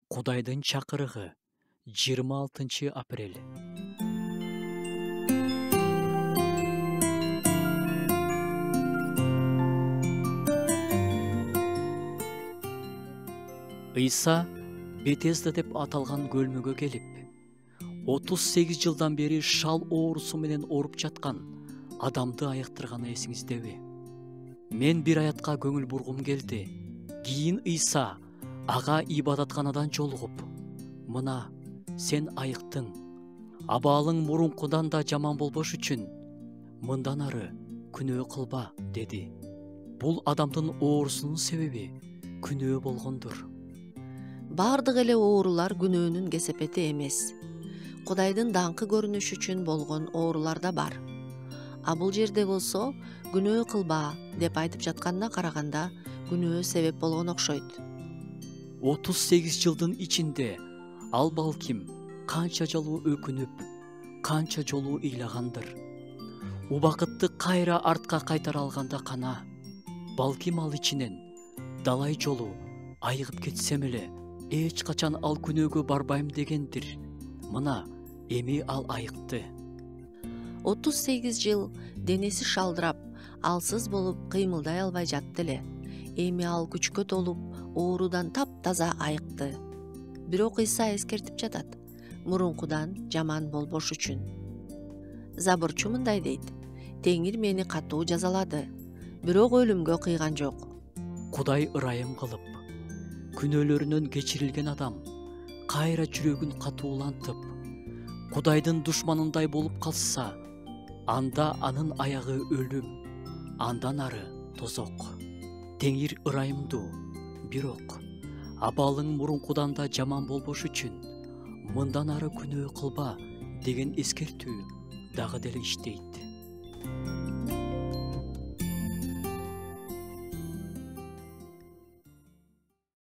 Кудайдын чакырыгы 26 апрель. Ыйса Бетезда деп аталган көлмөгө келип, 38 жылдан бери шал оорусу менен ооруп жаткан адамды айыктырганы эсиңиздеби? Мен бир аятка көңүл бургум келди. Кийин Ыйса ага ибадатканадан жолугуп, мына сен айыктың, абалың мурункудан да жаман болбош үчүн мындан ары күнөө кылба деди. Бул адамдын оорусунун себеби күнөө болгондур. Бардык эле оорулар күнөөнүн кесепети эмес. Кудайдын даңкы көрүнүш үчүн болгон оорулар да бар. А бул жерде болсо күнөө кылба деп айтып жатканына караганда күнөө себеп болгон окшойт. 38 жылдын ичинде ал балким канча жолу өкүнүп, канча жолу ыйлагандыр. Убакытты кайра артка кайтара алганда кана, балким ал ичинен далай жолу айыгып кетсем эле эч качан ал күнөөгө барбайм дегендир. Мына эми ал айыкты. 38 жыл денеси шалдырап, алсыз болуп кыймылдай албай жатты эле. Эми ал күчкө толуп, оорудан таптаза айыкты. Бирок Ыйса эскертип жатат, мурункудан жаман болбош үчүн. Забурчу мындай дейт: Теңир мени катуу жазалады, бирок өлүмгө кыйган жок. Кудай ырайым кылып, күнөөлөрүнөн кечирилген адам кайра жүрөгүн катуулантып, Кудайдын душманындай болуп калса, анда анын аягы өлүм, андан ары тозок. Теңир ырайымдуу, бирок абалың мурункудан да жаман болбош үчүн мындан ары күнөө кылба деген эскертүү дагы деле иштейт.